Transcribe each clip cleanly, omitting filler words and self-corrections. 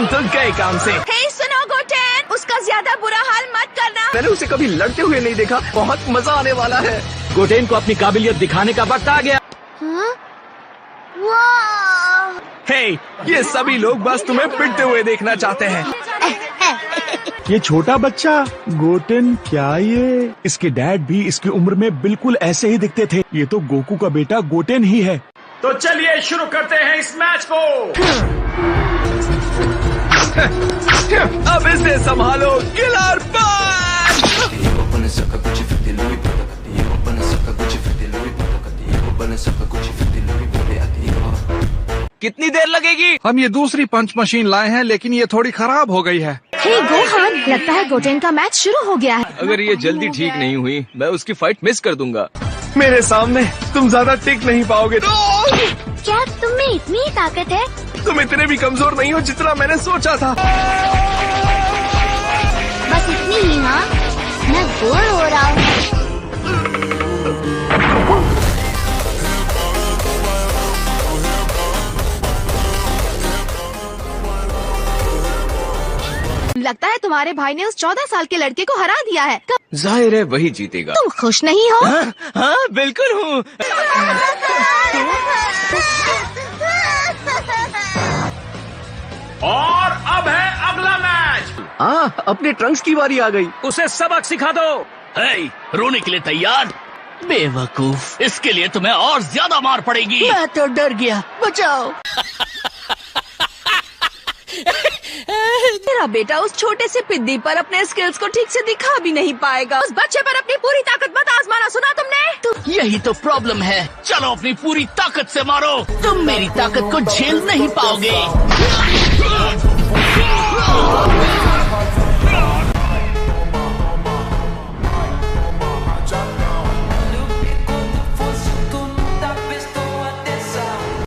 तुम तो गए काम से। हे सुनो गोटेन, उसका ज्यादा बुरा हाल मत करना। मैंने उसे कभी लड़ते हुए नहीं देखा, बहुत मजा आने वाला है। गोटेन को अपनी काबिलियत दिखाने का वक्त आ गया। हाँ? वाह! हे, ये सभी लोग बस तुम्हें पिटते हुए देखना चाहते हैं। ये छोटा बच्चा गोटेन क्या ये? इसके डैड भी इसकी उम्र में बिल्कुल ऐसे ही दिखते थे। ये तो गोकू का बेटा गोटेन ही है। तो चलिए शुरू करते हैं इस मैच को। अब इसे संभालो, किलर पंच! कितनी देर लगेगी? हम ये दूसरी पंच मशीन लाए हैं, लेकिन ये थोड़ी खराब हो गई है। हे गोहान, लगता है गोटेन का मैच शुरू हो गया है। अगर ये जल्दी ठीक नहीं हुई, मैं उसकी फाइट मिस कर दूंगा। मेरे सामने तुम ज्यादा टिक नहीं पाओगे। क्या तुम में इतनी ताकत है? तुम इतने भी कमजोर नहीं हो जितना मैंने सोचा था। बस इतनी ही? हाँ, मैं बोर हो रहा हूँ। लगता है तुम्हारे भाई ने उस 14 साल के लड़के को हरा दिया है। जाहिर है वही जीतेगा। तुम खुश नहीं हो? हाँ, बिल्कुल हूँ। और अब है अगला मैच। हाँ, अपने ट्रंक्स की बारी आ गई। उसे सबक सिखा दो। रोने के लिए तैयार? बेवकूफ, इसके लिए तुम्हें और ज्यादा मार पड़ेगी। मैं तो डर गया, बचाओ। मेरा बेटा उस छोटे से पिद्दी पर अपने स्किल्स को ठीक से दिखा भी नहीं पाएगा। उस बच्चे पर अपनी पूरी ताकत मत आजमाना, सुना तुमने? यही तो प्रॉब्लम है। चलो अपनी पूरी ताकत से मारो। तुम मेरी ताकत को झेल नहीं पाओगे।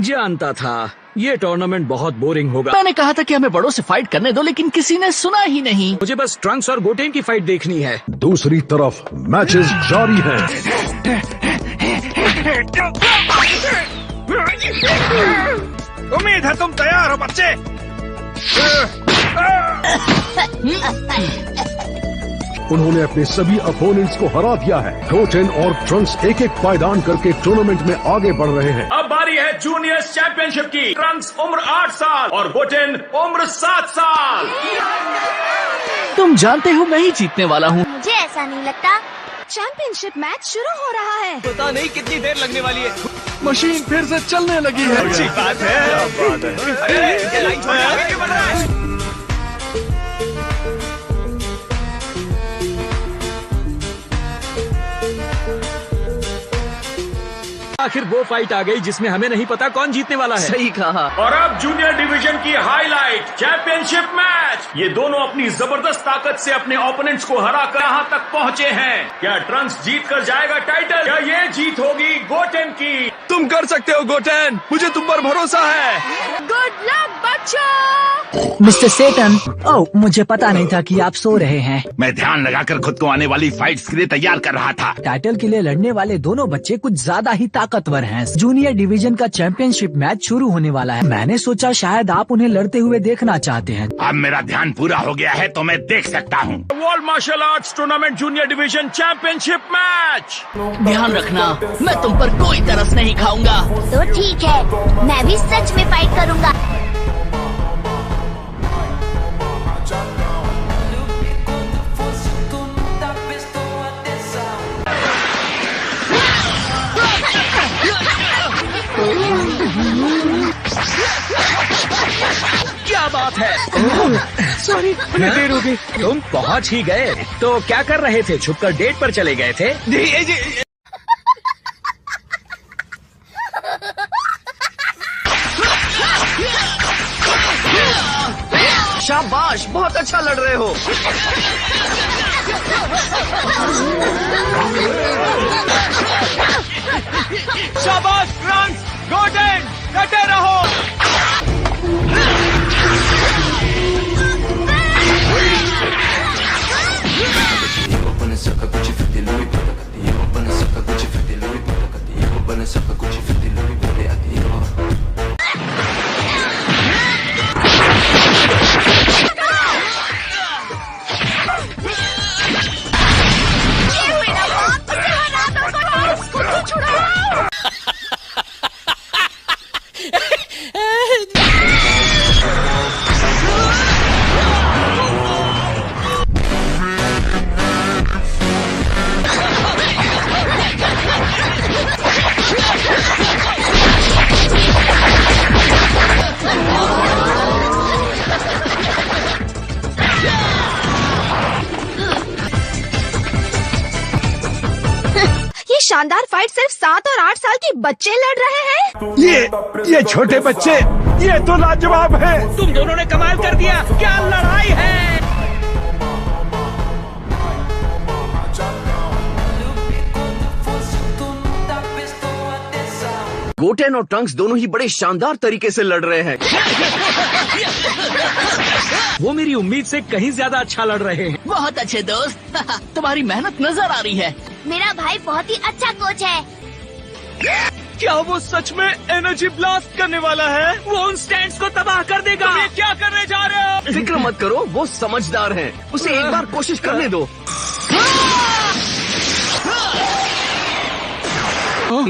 जानता था ये टूर्नामेंट बहुत बोरिंग होगा। मैंने कहा था कि हमें बड़ों से फाइट करने दो, लेकिन किसी ने सुना ही नहीं। मुझे बस ट्रंक्स और गोटेन की फाइट देखनी है। दूसरी तरफ मैचेस जारी हैं। उम्मीद है तुम तैयार हो बच्चे। उन्होंने अपने सभी अपोनेंट्स को हरा दिया है। गोटेन और ट्रंक्स एक एक पायदान करके टूर्नामेंट में आगे बढ़ रहे हैं। अब बारी है जूनियर्स चैंपियनशिप की। ट्रंक्स उम्र 8 साल और गोटेन उम्र 7 साल। तुम जानते हो मैं ही जीतने वाला हूँ। मुझे ऐसा नहीं लगता। चैंपियनशिप मैच शुरू हो रहा है। पता नहीं कितनी देर लगने वाली है। मशीन फिर से चलने लगी है। अच्छी बात है। अरे, ये लाइन छोड़ आगे क्यों बढ़ रहा है? आखिर वो फाइट आ गई जिसमें हमें नहीं पता कौन जीतने वाला है। सही कहा। और अब जूनियर डिवीजन की हाईलाइट, चैंपियनशिप मैच। ये दोनों अपनी जबरदस्त ताकत से अपने ओपोनेंट्स को हराकर यहाँ तक पहुँचे हैं। क्या ट्रंक्स जीत कर जाएगा टाइटल? क्या ये जीत होगी गोटेन की? तुम कर सकते हो गोटेन, मुझे तुम पर भरोसा है। गुड लक बच्चों। मिस्टर सेटन, ओह मुझे पता नहीं था कि आप सो रहे हैं। मैं ध्यान लगाकर खुद को आने वाली फाइट्स के लिए तैयार कर रहा था। टाइटल के लिए लड़ने वाले दोनों बच्चे कुछ ज्यादा ही ताकतवर हैं। जूनियर डिवीजन का चैंपियनशिप मैच शुरू होने वाला है। मैंने सोचा शायद आप उन्हें लड़ते हुए देखना चाहते हैं। अब मेरा ध्यान पूरा हो गया है तो मैं देख सकता हूँ। World martial arts tournament junior division championship match. ध्यान रखना, मैं तुम पर कोई तरस नहीं खाऊंगा। तो ठीक है, मैं भी सच में फाइट करूंगा। क्या बात है? सॉरी, देर हो गई। तुम पहुंच ही गए। तो क्या कर रहे थे? छुपकर डेट पर चले गए थे? शाबाश, बहुत अच्छा लड़ रहे हो। शाबाश ट्रंक्स, गोटेन, डटे रहो। शानदार फाइट सिर्फ 7 और 8 साल के बच्चे लड़ रहे हैं। ये छोटे बच्चे, ये तो लाजवाब है। तुम दोनों ने कमाल कर दिया, क्या लड़ाई है। गोटेन और ट्रंक्स दोनों ही बड़े शानदार तरीके से लड़ रहे हैं। वो मेरी उम्मीद से कहीं ज्यादा अच्छा लड़ रहे हैं। बहुत अच्छे दोस्त। तुम्हारी मेहनत नजर आ रही है। मेरा भाई बहुत ही अच्छा कोच है। क्या वो सच में एनर्जी ब्लास्ट करने वाला है? वो उन स्टैंड्स को तबाह कर देगा। तुम ये क्या करने जा रहे हो? फिक्र मत करो, वो समझदार है, उसे एक बार कोशिश करने दो।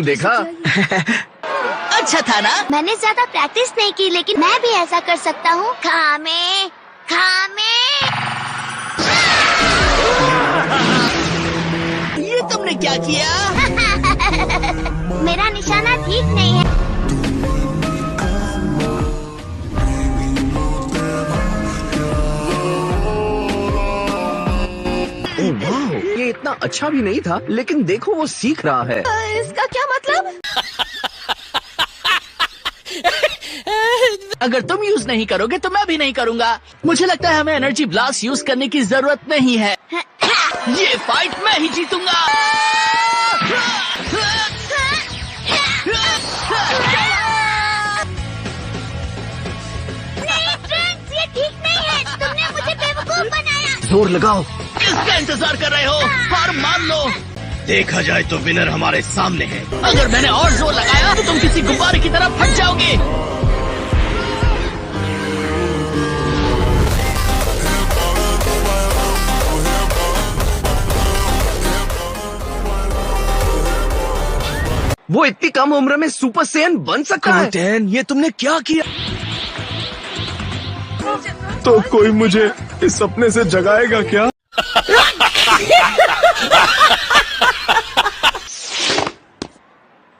देखा? अच्छा था ना? मैंने ज्यादा प्रैक्टिस नहीं की, लेकिन मैं भी ऐसा कर सकता हूँ। खामे खामे। ये तुमने क्या किया? मेरा निशाना ठीक नहीं है। ओह वाह, ये इतना अच्छा भी नहीं था, लेकिन देखो वो सीख रहा है। इसका क्या मतलब? अगर तुम यूज नहीं करोगे तो मैं भी नहीं करूँगा। मुझे लगता है हमें एनर्जी ब्लास्ट यूज करने की जरूरत नहीं है। ये फाइट मैं ही जीतूंगा। नहीं ट्रंक्स, ये ठीक नहीं है। तुमने मुझे बेवकूफ बनाया। जोर लगाओ। किसका इंतजार कर रहे हो? हार मान लो। देखा जाए तो विनर हमारे सामने है। अगर मैंने और जोर लगाया तो तुम किसी गुब्बारे की तरह फट जाओगे। वो इतनी कम उम्र में सुपर सैयन बन सकता है? गोटेन, ये तुमने क्या किया? तो कोई मुझे इस सपने से जगाएगा क्या?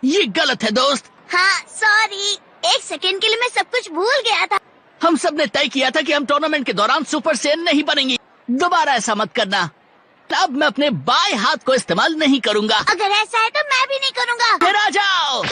ये गलत है दोस्त। हाँ सॉरी, एक सेकंड के लिए मैं सब कुछ भूल गया था। हम सब ने तय किया था कि हम टूर्नामेंट के दौरान सुपर सैयन नहीं बनेंगे। दोबारा ऐसा मत करना। अब मैं अपने बाएं हाथ को इस्तेमाल नहीं करूंगा। अगर ऐसा है तो मैं भी नहीं करूँगा। फिर आ जाओ।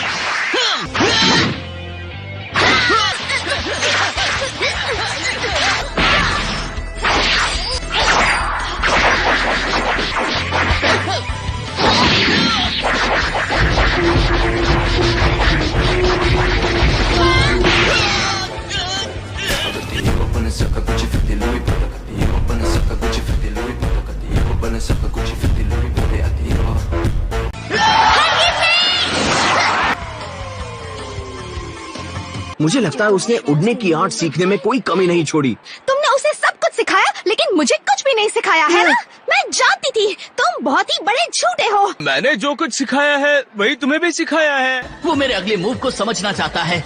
मुझे लगता है उसने उड़ने की आर्ट सीखने में कोई कमी नहीं छोड़ी। तुमने उसे सब कुछ सिखाया, लेकिन मुझे कुछ भी नहीं सिखाया है ना? मैं जानती थी तुम बहुत ही बड़े झूठे हो। मैंने जो कुछ सिखाया है वही तुम्हें भी सिखाया है। वो मेरे अगले मूव को समझना चाहता है।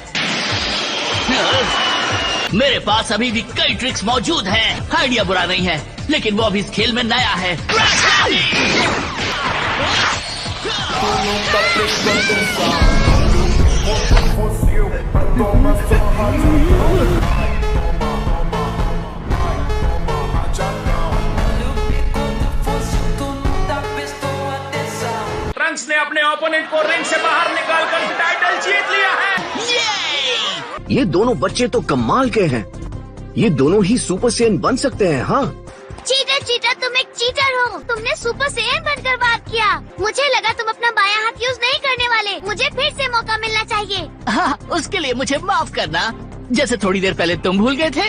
मेरे पास अभी भी कई ट्रिक्स मौजूद हैं। आइडिया बुरा नहीं है, लेकिन वो अभी इस खेल में नया है। ट्रंक्स ने अपने ओपोनेंट को रिंग से बाहर निकालकर टाइटल जीत लिया है। ये दोनों बच्चे तो कमाल के हैं। ये दोनों ही सुपर सैयन बन सकते हैं। हाँ चीटर चीटर, तुम एक चीटर हो। तुमने सुपर सैयन बनकर बात किया। मुझे लगा तुम अपना बायां हाथ यूज नहीं करने वाले। मुझे फिर से मौका मिलना चाहिए। हाँ, उसके लिए मुझे माफ करना। जैसे थोड़ी देर पहले तुम भूल गए थे।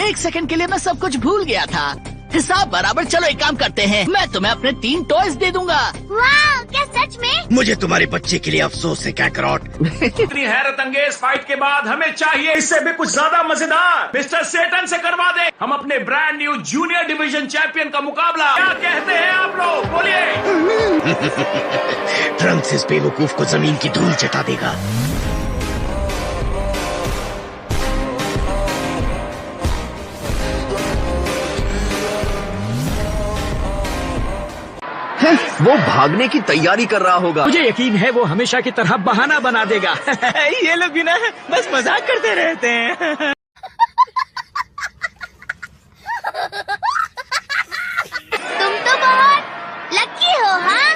एक सेकंड के लिए मैं सब कुछ भूल गया था। हिसाब बराबर। चलो एक काम करते हैं, मैं तुम्हें अपने 3 टॉयज दे दूंगा। वाह, क्या सच में? मुझे तुम्हारे बच्चे के लिए अफसोस है कैकरॉट। इतनी हैरत अंगेज फाइट के बाद हमें चाहिए इससे भी कुछ ज्यादा मजेदार। मिस्टर सेटन से करवा दे हम अपने brand new junior division champion का मुकाबला। क्या कहते हैं आप लोग, बोलिए। ट्रंक्स इस बेवकूफ को जमीन की धूल चटा देगा। वो भागने की तैयारी कर रहा होगा। मुझे यकीन है वो हमेशा की तरह बहाना बना देगा। ये लोग भी ना बस मजाक करते रहते हैं। तुम तो बहुत लकी हो। हाँ,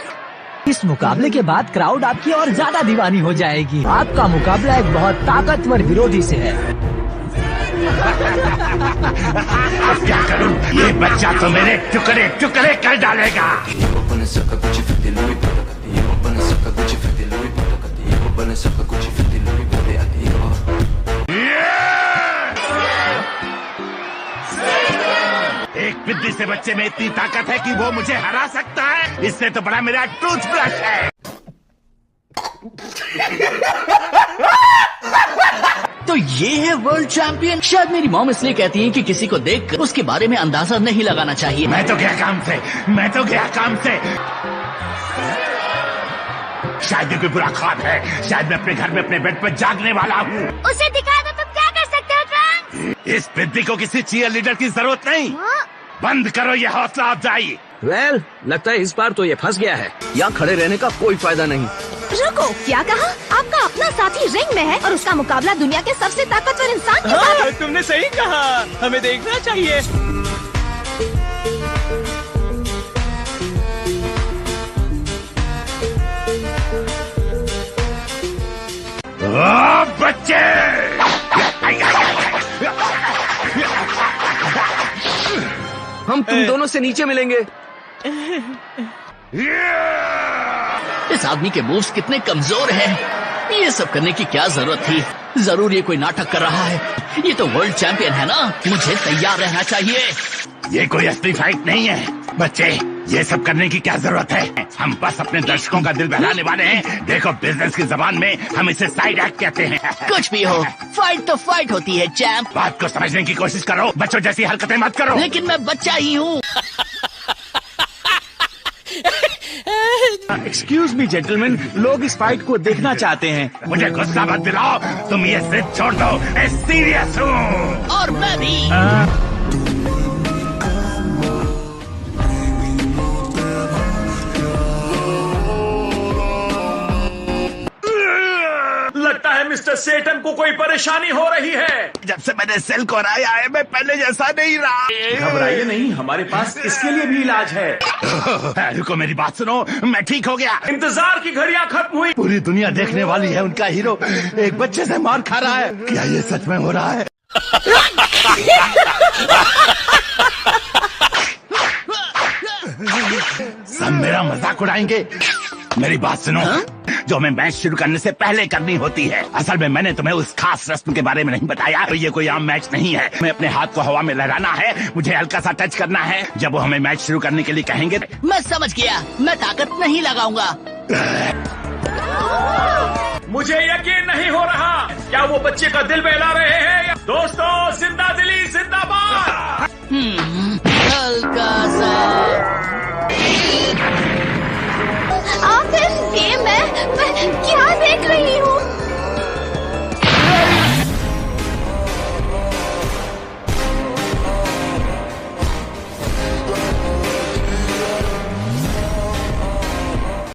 इस इस मुकाबले के बाद क्राउड आपकी और ज्यादा दीवानी हो जाएगी। आपका मुकाबला एक बहुत ताकतवर विरोधी से है। अब क्या करूं? ये बच्चा तो मेरे टुकड़े टुकड़े कर डालेगा। एक बिल्ली से बच्चे में इतनी ताकत है कि वो मुझे हरा सकता है। इससे तो बड़ा मेरा टूथब्रश है। तो ये है वर्ल्ड चैंपियन। शायद मेरी मॉम इसलिए कहती है कि किसी को देखकर उसके बारे में अंदाजा नहीं लगाना चाहिए। मैं तो गया काम से, मैं तो गया काम से। शायद ये कोई बुरा ख्वाब है। शायद मैं अपने घर में अपने बेड पर जागने वाला हूँ। उसे दिखा दो, तुम क्या कर सकते हो ट्रंक्स? इस बिद्दी को किसी चीयर लीडर की जरूरत नहीं। बंद करो ये हौसला अफजाई। वेल, लगता है इस बार तो ये फंस गया है। यहाँ खड़े रहने का कोई फायदा नहीं। रुको, क्या कहा? आपका अपना साथी रिंग में है और उसका मुकाबला दुनिया के सबसे ताकतवर इंसान के साथ है। तुमने सही कहा, हमें देखना चाहिए। ओ बच्चे! हम तुम दोनों से नीचे मिलेंगे। इस आदमी के मूव्स कितने कमजोर हैं। ये सब करने की क्या जरूरत थी? जरूर ये कोई नाटक कर रहा है। ये तो वर्ल्ड चैंपियन है ना, मुझे तैयार रहना चाहिए। ये कोई असली फाइट नहीं है। बच्चे, ये सब करने की क्या जरूरत है? हम बस अपने दर्शकों का दिल बहलाने वाले हैं। देखो, बिजनेस की जबान में हम इसे साइड एक्ट कहते हैं। कुछ भी हो, फाइट तो फाइट होती है चैंप। बात को समझने की कोशिश करो। बच्चों जैसी हरकतें मत करो। लेकिन मैं बच्चा ही हूँ। एक्सक्यूज मी जेंटलमैन, लोग इस फाइट को देखना चाहते हैं। मुझे गुस्सा मत दिलाओ। तुम ये जिद छोड़ दो। मैं सीरियस हूँ। और मैं भी। लगता है मिस्टर सेटन को कोई परेशानी हो रही है। जब से मैंने सेल को हराया है, मैं पहले जैसा नहीं रहा। घबराइए नहीं, हमारे पास इसके लिए भी इलाज है। रुको, मेरी बात सुनो। मैं ठीक हो गया। इंतजार की घड़ियां खत्म हुई। पूरी दुनिया देखने वाली है। उनका हीरो एक बच्चे से मार खा रहा है। क्या ये सच में हो रहा है? सब मेरा मजाक उड़ाएंगे। मेरी बात सुनो। जो हमें मैच शुरू करने से पहले करनी होती है। असल में मैंने तुम्हें उस खास रस्म के बारे में नहीं बताया। तो ये कोई आम मैच नहीं है। मैं अपने हाथ को हवा में लहराना है। मुझे हल्का सा टच करना है। जब वो हमें मैच शुरू करने के लिए कहेंगे। मैं समझ गया, मैं ताकत नहीं लगाऊंगा। मुझे यकीन नहीं हो रहा। क्या वो बच्चे का दिल बहला रहे हैं? दोस्तों, जिंदा दिली जिंदाबाद। हल्का सा। आखिर ये मैं क्या